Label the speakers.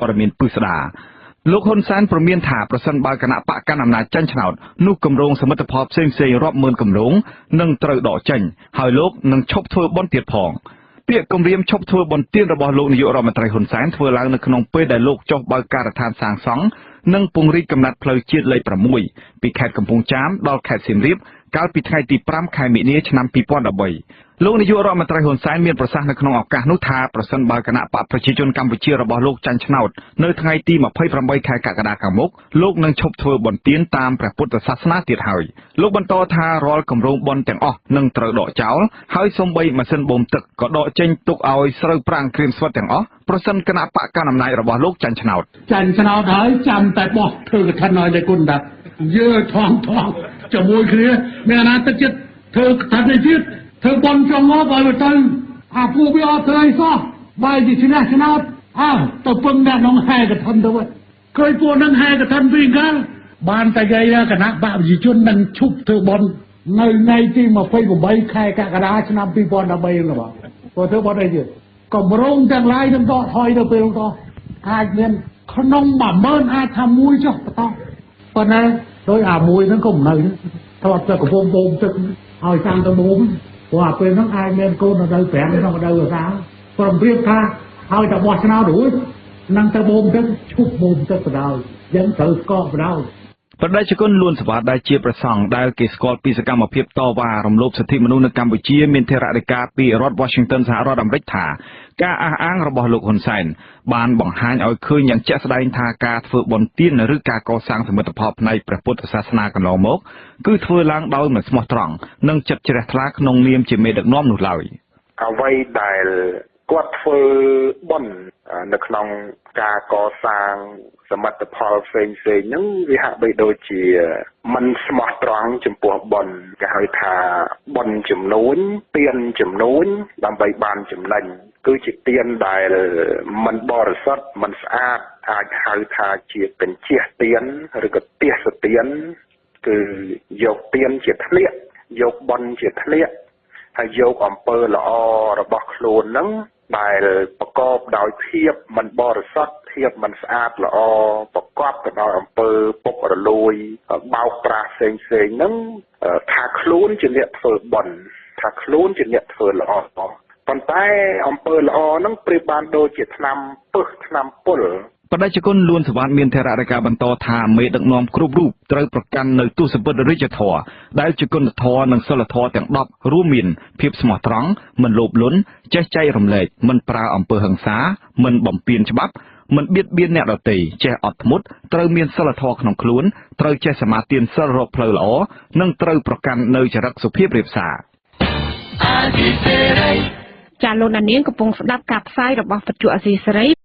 Speaker 1: ព័ត៌មានពិស្ដាលោកហ៊ុនសែនព្រមានថាប្រសិនបើគណៈបកកណ្ដាលអំណាចចាញ់ឆ្នោតនោះគម្រោងសមិទ្ធផលផ្សេងៗរាប់ម៉ឺនគម្រោងនឹងត្រូវដកចេញហើយលោកនឹងឈប់ធ្វើបន់ទៀតផងពាក្យគម្រាមឈប់ធ្វើបន់ទៀនរបស់លោកនាយករដ្ឋមន្ត្រីហ៊ុនសែនធ្វើឡើងនៅក្នុងពេលដែលលោកចុះបើកការដ្ឋានសាងសង់និងពង្រីកកំណត់ផ្លូវជាតិលេខ6ពីខេត្តកំពង់ចាមដល់ខេត្តសៀមរាបកាលពីថ្ងៃទី5ខែមិនិនាឆ្នាំ2013លោកនាយករដ្ឋមន្ត្រីហ៊ុនសែនមានប្រសាសន៍នៅក្នុងឱកាសនោះថាប្រសិនបើគណៈបកប្រជាជនកម្ពុជារបស់លោកចាញ់ឆ្នោតនៅថ្ងៃទី28ខែកក្កដាខាងមុខលោកនឹងឈប់ធ្វើបន់ទៀនតាមព្រះពុទ្ធសាសនាទៀតហើយលោកបន្តថារាល់គម្រោងបន់ទាំងអស់នឹងត្រូវដកចោលហើយសូម្បីម៉ាស៊ីនបូមទឹកក៏ដកចេញទុកឲ្យស្រូវប្រាំងក្រៀមស្វិតទាំងអស់ប្រសិនគណៈបកកណ្ដាលអំណាចរបស់លោកចាញ់ឆ្នោត
Speaker 2: ហើយចាំតែបោះធ្វើកឋិនឲ្យតែគុណតាយើថងជាមួយគ្នាមានអាណាទឹកចិត្តធ្វើកឋិននេះទៀតធ្វើបន់ចង់មកឲ្យទៅអាពួកវាអត់ធ្វើអីសោះបាយជាឆ្នះឆ្នោតទៅពឹងអ្នកនងហែកឋិនទៅវិញឃើញពួកនឹងហែកឋិនពីកាលបានតែនិយាយគណៈបកប្រជាជននឹងឈប់ធ្វើបន់នៅថ្ងៃទី28ខែកក្កដាឆ្នាំ2013នោះបាទព្រោះធ្វើបន់អីទៀតកម្រងទាំងឡាយនឹងដកថយទៅពេលនោះអាចមានក្នុង10000អាចថាមួយចុះបន្តប៉ុន្តែដោយអាមួយហ្នឹងក៏មិននៅថតទៅកំពង់បូមទឹកឲ្យតាមទៅបូមព្រោះអាពេលហ្នឹងអាចមានកូននៅ5ក្នុងដៅអាសាព្រមព្រៀបថាឲ្យតែបោះឆ្នោតរួចនឹងទៅបូមទឹកឈប់បូមទឹកបដ យើងត្រូវស្គាល់បដ
Speaker 1: បដិជគុណលួនសវ៉ាដែលជាប្រសង់ដែលគេស្គាល់ពីសកម្មភាពតវ៉ារំលោភសិទ្ធិមនុស្សនៅកម្ពុជាមានថេរដីកាពីរដ្ឋ Washington សហរដ្ឋអាមេរិកថាការអះអាងរបស់លោកហ៊ុនសែនបានបង្ហាញឲ្យឃើញយ៉ាងជាក់ស្ដែងថាការធ្វើបុណ្យទានឬការកសាងសមិទ្ធផលផ្នែកព្រះពុទ្ធសាសនាកន្លងមកគឺធ្វើឡើងដោយមិនស្មោះត្រង់និងចិត្តជ្រះថ្លាក្នុងនាមជាមេដឹកនាំនោះឡើយ
Speaker 3: អ្វីដែលគាត់ធ្វើបុណ្យនៅក្នុងការកសាងសមិទ្ធផលផ្សេងៗហ្នឹងវាហាក់បីដូចជាមិនស្មោះត្រង់ចំពោះបុណ្យគេហៅថាបុណ្យចំនួនទានចំនួនដើម្បីបានចំណេញគឺជាទានដែលមិនបរិសុទ្ធមិនស្អាតអាចហៅថាជាកញ្ជះទានឬក៏ទេសទានគឺយកទានជាធ្លាក់យកបុណ្យជាធ្លាក់ហើយយកអំពើល្អរបស់ខ្លួនហ្នឹងដែលប្រកបដោយភាពមិនបរិសុទ្ធភាពមិនស្អាតល្អប្រកបទៅដោយអំពើពុករលួយបោកប្រាស់ផ្សេងៗហ្នឹងថាខ្លួនជាអ្នកធ្វើបុណ្យថាខ្លួនជាអ្នកធ្វើល្អប៉ុន្តែអំពើល្អហ្នឹងប្រៀបបានដូចជាថ្នាំពឹសថ្នាំពុល
Speaker 1: បដិជគុណលួនសវ៉ាមានថេរដីកាបន្តថាមេដឹកនាំគ្រប់រូបត្រូវប្រកាន់នៅទស្សនវិជ្ជារាជធម៌ដែលជាគុណធម៌និងសិលធម៌ទាំង10រួមមានភាពស្មោះត្រង់មិនលោភលន់ចេះចែករំលែកមិនប្រើអំពើហិង្សាមិនបំពានច្បាប់មិនបៀតបៀនអ្នកដទៃចេះអត់ធ្មត់ត្រូវមានសិលធម៌ក្នុងខ្លួនត្រូវចេះសមាទានសិលរកផ្លូវល្អនិងត្រូវប្រកាន់នៅចរិតសុភាពរាបសារ
Speaker 4: ចាលោកនាងកំពុងស្ដាប់ការផ្សាយរបស់វិទ្យុអាស៊ីសេរី